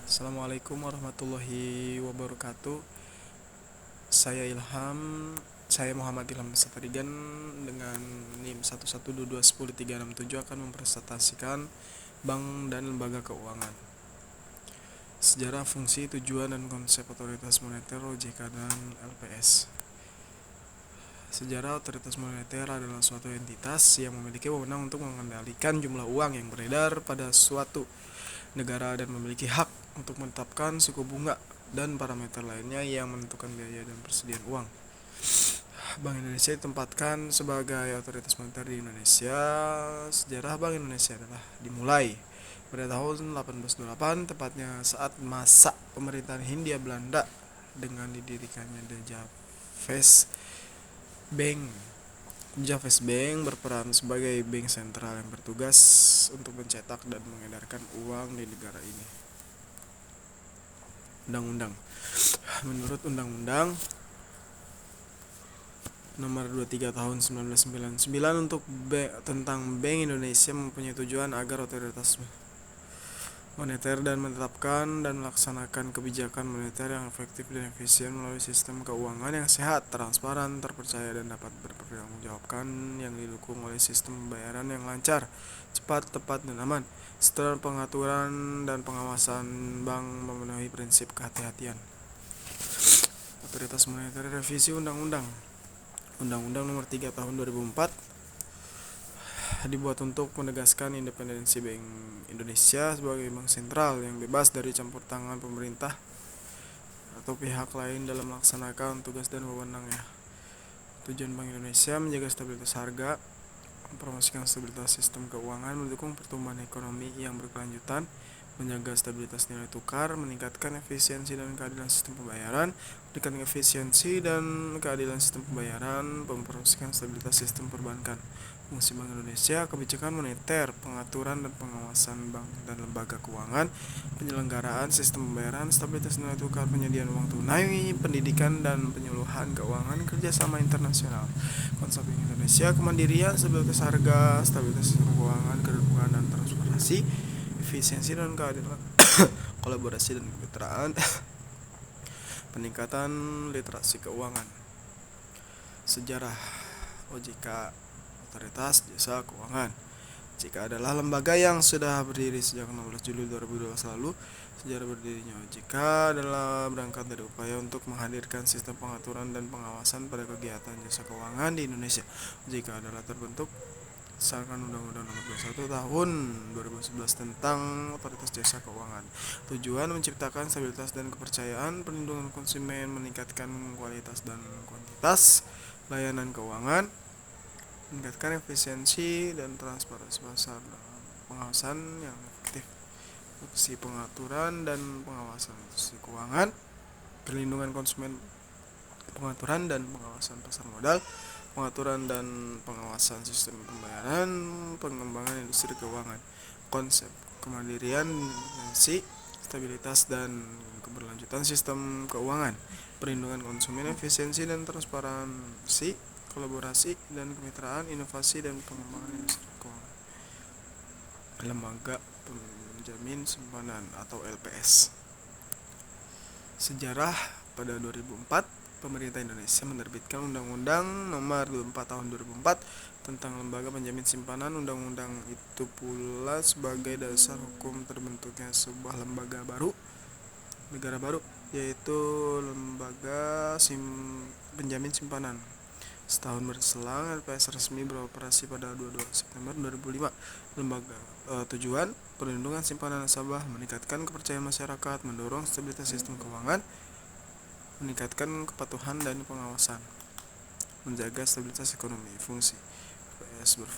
Assalamualaikum warahmatullahi wabarakatuh. Saya Ilham, saya Muhammad Ilham Safarigan dengan NIM 112210367 akan mempresentasikan bank dan lembaga keuangan. Sejarah, fungsi, tujuan, dan konsep otoritas moneter OJK dan LPS. Sejarah, otoritas moneter adalah suatu entitas yang memiliki wewenang untuk mengendalikan jumlah uang yang beredar pada suatu negara dan memiliki hak untuk menetapkan suku bunga dan parameter lainnya yang menentukan biaya dan persediaan uang. Bank Indonesia ditempatkan sebagai otoritas moneter di Indonesia. Sejarah Bank Indonesia adalah dimulai pada tahun 1828, tepatnya saat masa pemerintahan Hindia Belanda dengan didirikannya The Javers Bank. Javers Bank berperan sebagai bank sentral yang bertugas untuk mencetak dan mengedarkan uang di negara ini. Undang-undang. Menurut Undang-Undang Nomor 23 Tahun 1999 tentang Bank Indonesia mempunyai tujuan agar otoritas moneter dan menetapkan dan melaksanakan kebijakan moneter yang efektif dan efisien melalui sistem keuangan yang sehat, transparan, terpercaya, dan dapat berpertanggungjawabkan, yang didukung oleh sistem pembayaran yang lancar, cepat, tepat, dan aman. Setelah pengaturan dan pengawasan bank memenuhi prinsip kehati-hatian. Otoritas moneter. Revisi Undang-Undang Nomor 3 Tahun 2004 dibuat untuk menegaskan independensi Bank Indonesia sebagai bank sentral yang bebas dari campur tangan pemerintah atau pihak lain dalam melaksanakan tugas dan wewenangnya. Tujuan Bank Indonesia menjaga stabilitas harga, mempromosikan stabilitas sistem keuangan, mendukung pertumbuhan ekonomi yang berkelanjutan, menjaga stabilitas nilai tukar, meningkatkan efisiensi dan keadilan sistem pembayaran, mempromosikan stabilitas sistem perbankan. Fungsi Bank Indonesia: kebijakan moneter, pengaturan dan pengawasan bank dan lembaga keuangan, penyelenggaraan sistem pembayaran, stabilitas nilai tukar, penyediaan uang tunai, pendidikan dan penyuluhan keuangan, kerjasama internasional. Konsep Bank Indonesia: kemandirian, stabilitas harga, stabilitas sistem keuangan, keterbukaan dan transparansi, efisiensi dan keadilan, kolaborasi dan kemitraan, peningkatan literasi keuangan. Sejarah OJK, Otoritas Jasa Keuangan. OJK adalah lembaga yang sudah berdiri sejak 16 Juli 2012 lalu. Sejarah berdirinya OJK adalah berangkat dari upaya untuk menghadirkan sistem pengaturan dan pengawasan pada kegiatan jasa keuangan di Indonesia. OJK adalah terbentuk berdasarkan Undang-Undang Nomor 21 Tahun 2011 tentang Otoritas Jasa Keuangan. Tujuan: menciptakan stabilitas dan kepercayaan, perlindungan konsumen, meningkatkan kualitas dan kuantitas layanan keuangan, meningkatkan efisiensi dan transparansi pasar, pengawasan yang efektif. Fungsi pengaturan dan pengawasan institusi keuangan, perlindungan konsumen, pengaturan dan pengawasan pasar modal, pengaturan dan pengawasan sistem pembayaran, pengembangan industri keuangan. Konsep: kemandirian, independensi, stabilitas dan keberlanjutan sistem keuangan, perlindungan konsumen, efisiensi dan transparansi, kolaborasi dan kemitraan, inovasi dan pengembangan industri keuangan. Lembaga Penjamin Simpanan atau LPS. Sejarah: pada 2004, pemerintah Indonesia menerbitkan Undang-Undang Nomor 24 Tahun 2004 tentang Lembaga Penjamin Simpanan. Undang-undang itu pula sebagai dasar hukum terbentuknya sebuah negara baru, yaitu Lembaga Penjamin Simpanan. Setahun berselang, LPS resmi beroperasi pada 22 September 2005. Tujuan: perlindungan simpanan nasabah, meningkatkan kepercayaan masyarakat, mendorong stabilitas sistem keuangan, meningkatkan kepatuhan dan pengawasan, menjaga stabilitas ekonomi. Fungsi: LPS berfungsi